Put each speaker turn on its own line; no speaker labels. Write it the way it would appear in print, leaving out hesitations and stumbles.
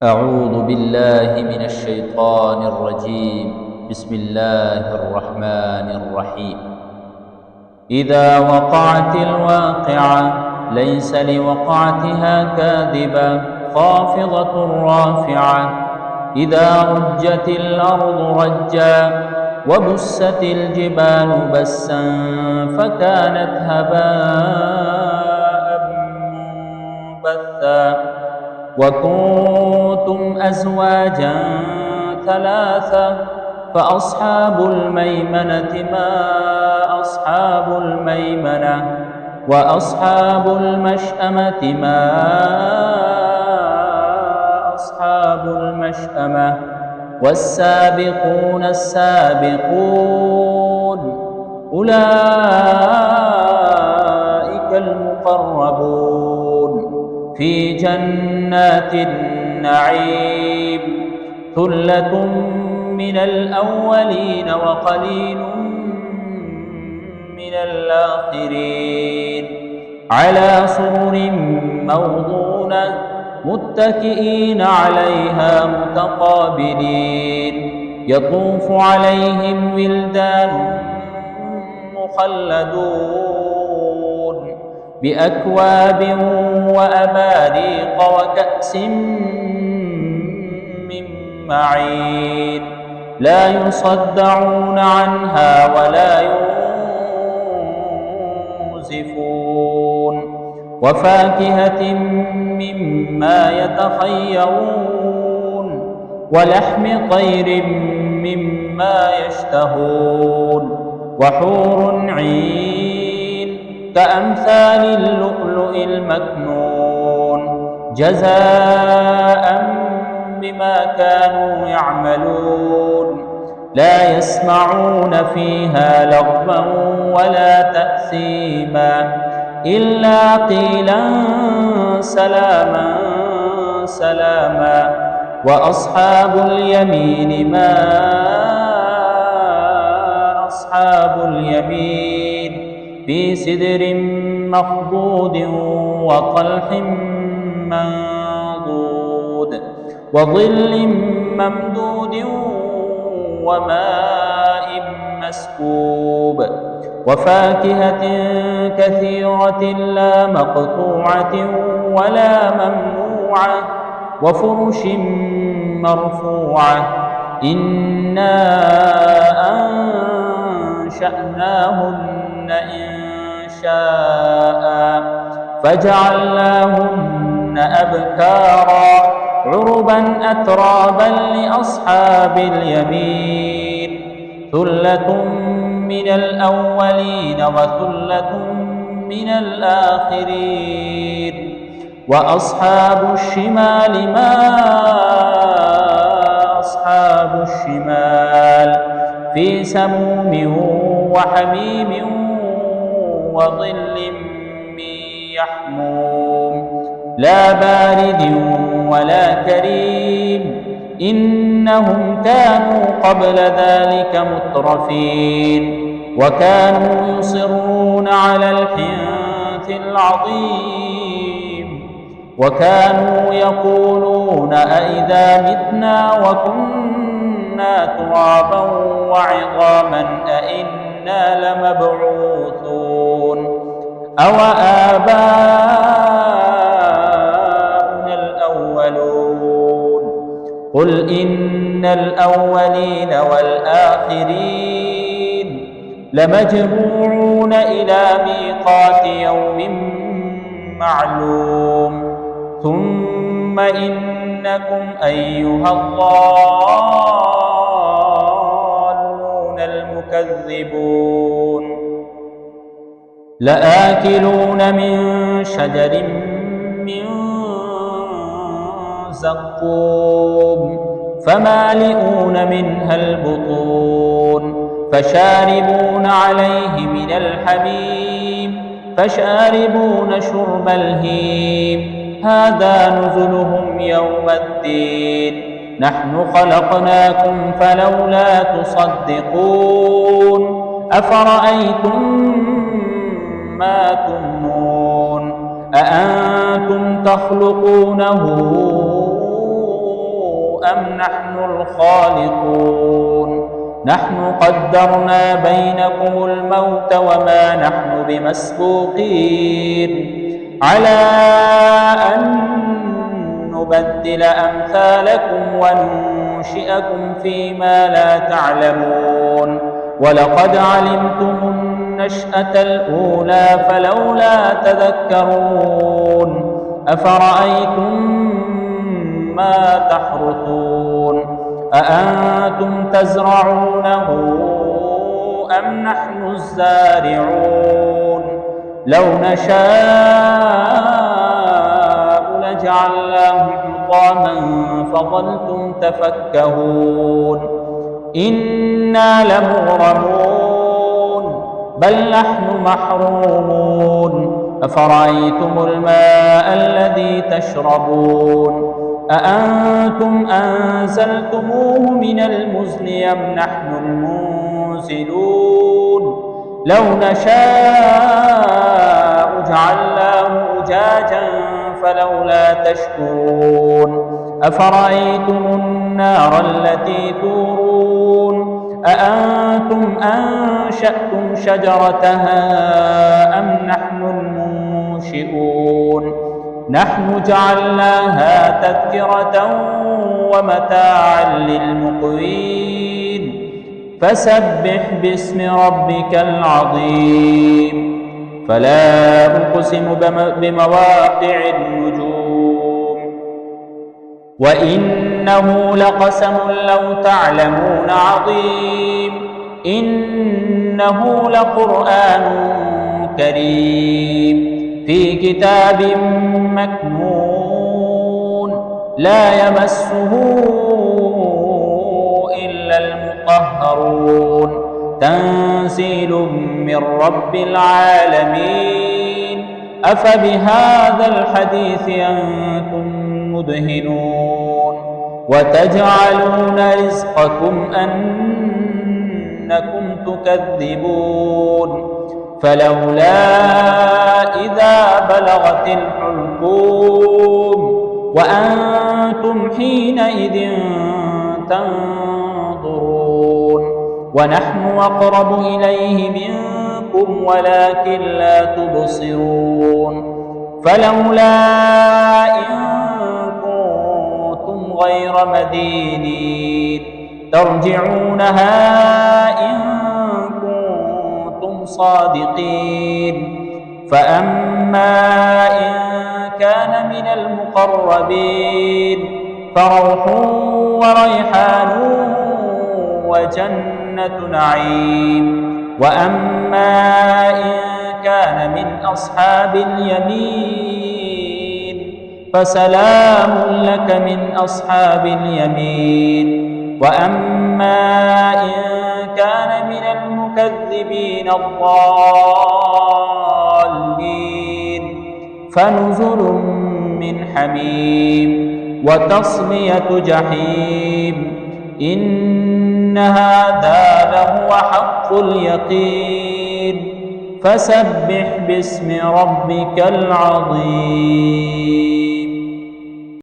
أعوذ بالله من الشيطان الرجيم. بسم الله الرحمن الرحيم. إذا وقعت الواقعة ليس لوقعتها كاذبة خافضة رافعة. إذا رجت الأرض رجا وبست الجبال بسا فكانت هباء منبثا. وكنتم أزواجا ثلاثة فأصحاب الميمنة ما أصحاب الميمنة وأصحاب المشأمة ما أصحاب المشأمة والسابقون السابقون أولئك المقربون في جنات النعيم. ثلة من الأولين وقليل من الآخرين على سرر موضونة متكئين عليها متقابلين. يطوف عليهم ولدان مخلدون بأكواب وأباريق وكأس من معين لا يصدعون عنها ولا ينزفون. وفاكهة مما يتخيرون ولحم طير مما يشتهون. وحور عين كأمثال اللؤلؤ المكنون جزاء بما كانوا يعملون. لا يسمعون فيها لغوا ولا تأثيما إلا قيلا سلاما سلاما. وأصحاب اليمين ما أصحاب اليمين في سدر مخضود وطلح منضود وظل ممدود وماء مسكوب. وفاكهة كثيرة لا مقطوعة ولا ممنوعة وفرش مرفوعة. إنا أنشأناهن إنشاء فجعلناهن أبكارا عربا أترابا لأصحاب اليمين. ثلة من الأولين وثلة من الآخرين. وأصحاب الشمال ما أصحاب الشمال في سموم وحميم وظل من يحموم لا بارد ولا كريم. إنهم كانوا قبل ذلك مترفين وكانوا يصرون على الحنث العظيم وكانوا يقولون أئذا متنا وكنا ترابا وعظاما أئنا لمبعوثون أو آباؤنا الأولون. قل إن الأولين والآخرين لمجموعون إلى ميقات يوم معلوم. ثم إنكم أيها الضالون المكذبون لآكلون من شجر من زقوم فمالئون منها البطون فشاربون عليه من الحميم فشاربون شرب الهيم. هذا نزلهم يوم الدين. نحن خلقناكم فلولا تصدقون. أفرأيتم ما تمنون أأنتم تخلقونه أم نحن الخالقون نحن قدرنا بينكم الموت وما نحن بمسبوقين على أن نبدل أمثالكم وننشئكم فيما لا تعلمون ولقد علمتم النشأة الأولى فلولا تذكرون أفرأيتم ما تحرثون أأنتم تزرعونه أم نحن الزارعون لو نشاء لجعلناه حطاما فظلتم تفكهون إنا لمغرمون بل نحن محرومون أفرأيتم الماء الذي تشربون أأنتم أنزلتموه من المزن أم نحن المنزلون لو نشاء جعلناه أجاجا فلولا تشكرون أفرأيتم النار التي تورون أأنتم أنشأتم شجرتها أم نحن المنشئون نحن جعلناها تذكرة ومتاعا للمقوين فسبح باسم ربك العظيم فلا أقسم بمواقع النجوم وإنه لقسم لو تعلمون عظيم إنه لقرآن كريم في كتاب مكنون لا يمسه إلا المطهرون تنزيل من رب العالمين أفبهذا الحديث أنتم مدهنون وتجعلون رزقكم أنكم تكذبون فلولا إذا بلغت الحلقوم وأنتم حينئذ تنظرون ونحن أقرب إليه منكم ولكن لا تبصرون فلولا إن كنتم غير مدينين ترجعونها إن كنتم صادقين فأما إن كان من المقربين فروح وريحان وجنة نعيم وأما إن كان من أصحاب اليمين فسلام لك من أصحاب اليمين وأما إن كان من المكذبين الضالين فنزل من حميم وتصلية جحيم إن هذا لهو حق اليقين فسبح باسم ربك العظيم.